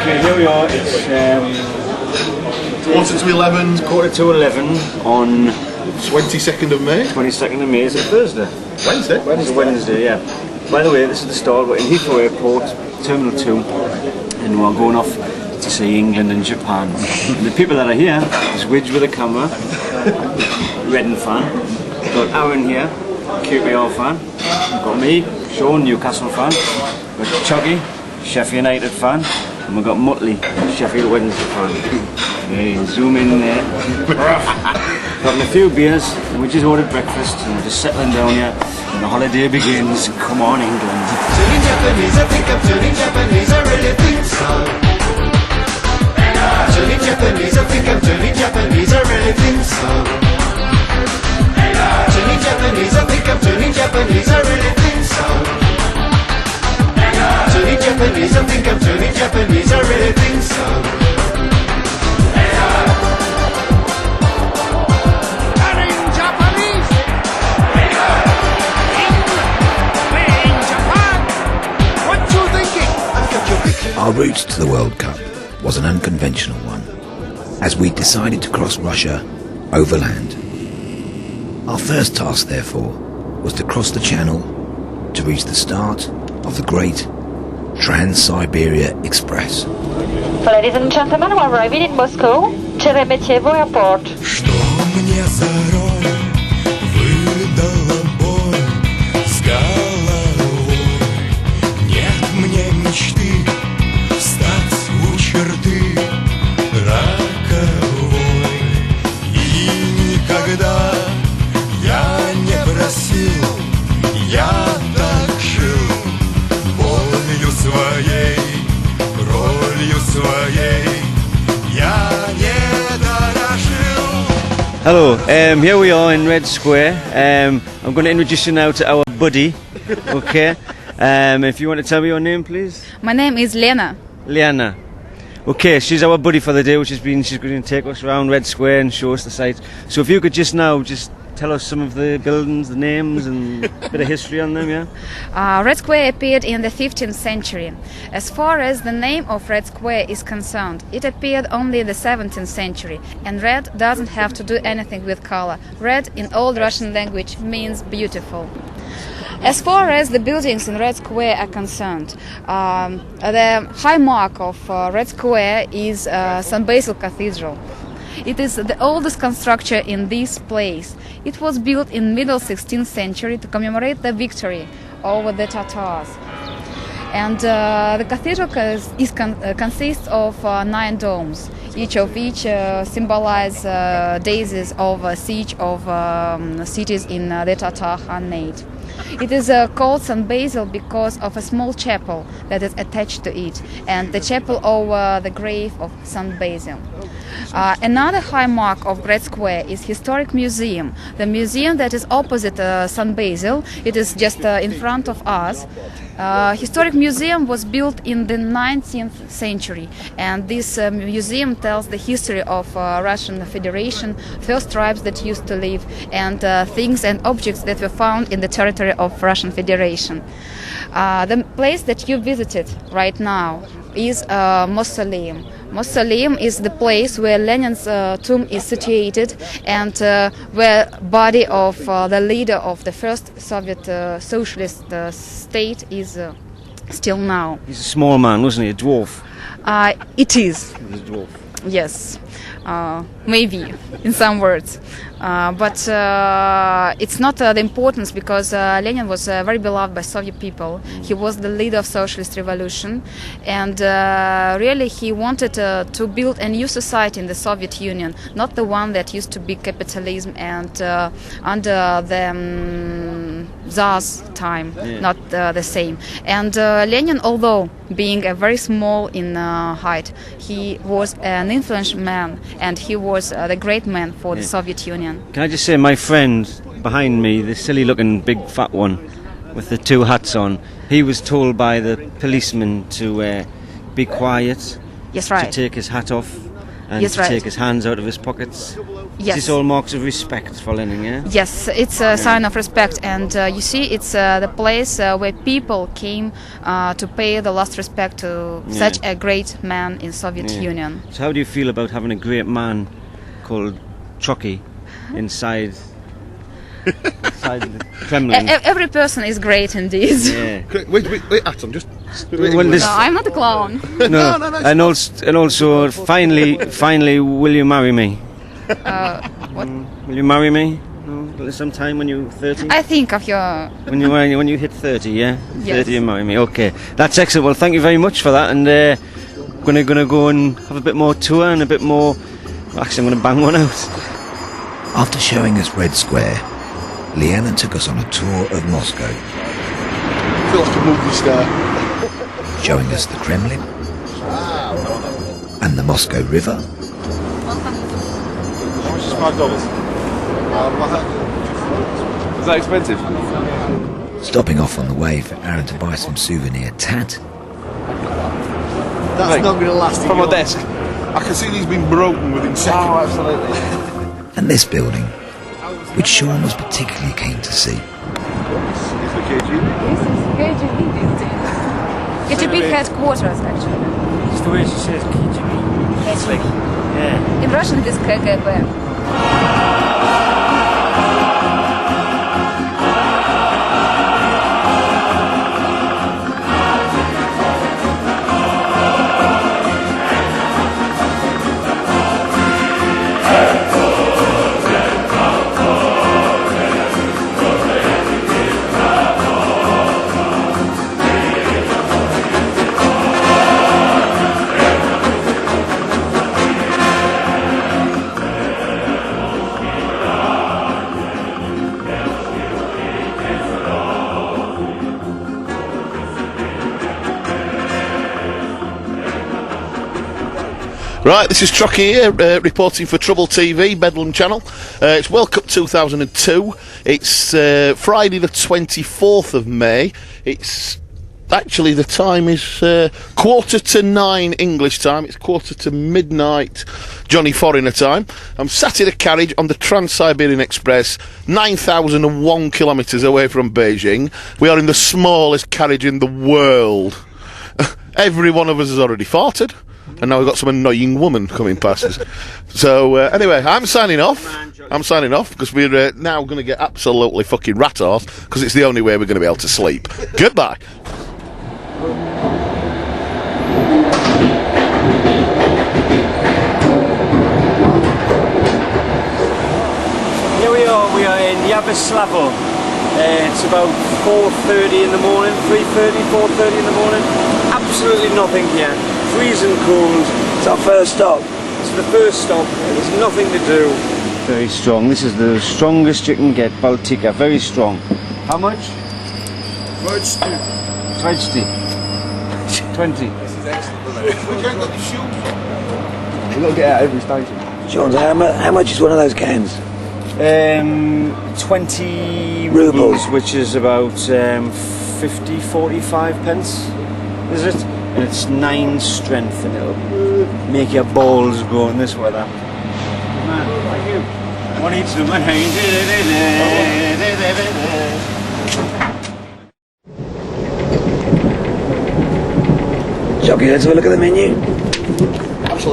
Okay, here we are. It's quarter to 11 on 22nd of May. 22nd of May. Is it Thursday? Wednesday, yeah. By the way, this is the start. We're in Heathrow Airport, Terminal 2, and we're going off to see England and Japan. And the people that are here is Widge with a camera, Reading fan. We've got Aaron here, QPR fan. We've got me, Sean, Newcastle fan. We've got Chuggy, Sheffield United fan. And we've got Muttley, Sheffield Wednesday fan. Okay, zoom in there. Having a few beers, and we just ordered breakfast, and we're just settling down here, and the holiday begins. Come on, England. Turning Japanese, I think I'm turning Japanese, I really think so. Turning Japanese, I think I'm turning Japanese, I really think so. Turning Japanese, I think I'm turning Japanese, I really think so. Turning Japanese, I think I'm turning Japanese, I really think so. Our route to the World Cup was an unconventional one, as we decided to cross Russia overland. Our first task, therefore, was to cross the Channel to reach the start of the great Trans-Siberia Express. Ladies and gentlemen, we're arriving in Moscow, Sheremetyevo Airport. Hello, here we are in Red Square. I'm going to introduce you now to our buddy, okay? If you want to tell me your name, please. My name is Lena. Liana. Okay, she's our buddy for the day, she's going to take us around Red Square and show us the sights. So if you could just tell us some of the buildings, the names, and a bit of history on them, yeah? Red Square appeared in the 15th century. As far as the name of Red Square is concerned, it appeared only in the 17th century, and red doesn't have to do anything with color. Red in Old Russian language means beautiful. As far as the buildings in Red Square are concerned, the high mark of Red Square is St. Basil Cathedral. It is the oldest construction in this place. It was built in middle 16th century to commemorate the victory over the Tatars. And the cathedral consists of 9 domes, each of which symbolize days of siege of cities in the Tatar Khanate. It is called St. Basil because of a small chapel that is attached to it, and the chapel over the grave of St. Basil. Another high mark of Red Square is Historic Museum. The museum that is opposite St. Basil, it is just in front of us. Historic Museum was built in the 19th century, and this museum tells the history of Russian Federation, first tribes that used to live, and things and objects that were found in the territory of Russian Federation. The place that you visited right now is Mausoleum. Mausoleum is the place where Lenin's tomb is situated, and where body of the leader of the first Soviet socialist state is still now. He's a small man, wasn't he? A dwarf? It is. He's a dwarf. Yes, maybe in some words, but it's not the importance, because Lenin was very beloved by Soviet people. He was the leader of socialist revolution, and really he wanted to build a new society in the Soviet Union, not the one that used to be capitalism and under the Tsar's time, not the same. And Lenin, although being a very small in height, he was an influential man, and he was the great man for the Soviet Union. Can I just say, my friend behind me, the silly looking big fat one with the 2 hats on, he was told by the policeman to be quiet, Yes, right. to take his hat off, and Yes, to right. take his hands out of his pockets. Yes. Is this all marks of respect for Lenin, yeah? Yes, it's a sign of respect, and you see, it's the place where people came to pay the last respect to such a great man in Soviet Union. So how do you feel about having a great man called Chucky inside the Kremlin? Every person is great indeed. Yeah. Wait, Atom, just. Well, this, No, I'm not a clown. no, and also, finally, will you marry me? What? Will you marry me? No, sometime when you're 30. I think of your. When you hit 30, yeah? Yes. 30 you marry me, okay. That's excellent. Well, thank you very much for that, and gonna go and have a bit more tour and a bit more... Actually, I'm gonna bang one out. After showing us Red Square, Leanna took us on a tour of Moscow, I feel like a movie star. showing us the Kremlin and the Moscow River, How much is $5? Is that expensive? stopping off on the way for Aaron to buy some souvenir tat, That's not going to last. From my desk. I can see these being broken within seconds. Oh, absolutely. and this building, which Sean was particularly keen to see. Is the KGB? This is KGB building. KGB headquarters, actually. It's the way she says KGB. It's like, yeah. In Russian, it is KGB. Right, this is Trocky here, reporting for Trouble TV, Bedlam Channel. It's World Cup 2002. It's Friday the 24th of May. It's actually, the time is 9:15 English time. It's 9:45 midnight Johnny Foreigner time. I'm sat in a carriage on the Trans-Siberian Express, 9,001 kilometres away from Beijing. We are in the smallest carriage in the world. Every one of us has already farted. And now we've got some annoying woman coming past us. So, anyway, I'm signing off. Because we're now going to get absolutely fucking rat-arse, because it's the only way we're going to be able to sleep. Goodbye. Here we are in Yaroslavo. It's about 4:30 in the morning, 3:30, 4:30 in the morning. Absolutely nothing here. Freezing cold. It's our first stop. It's the first stop. There's nothing to do. Very strong. This is the strongest you can get. Baltica. Very strong. How much? 20. 20. We've got to get out every station. Sean, how much is one of those cans? 20 Rubles. rubles, which is about 50, 45 pence. Is it? And it's 9 strength, and it'll make your balls go in this weather. Man, thank you. One each of them. Jockey, let's have a look at the menu.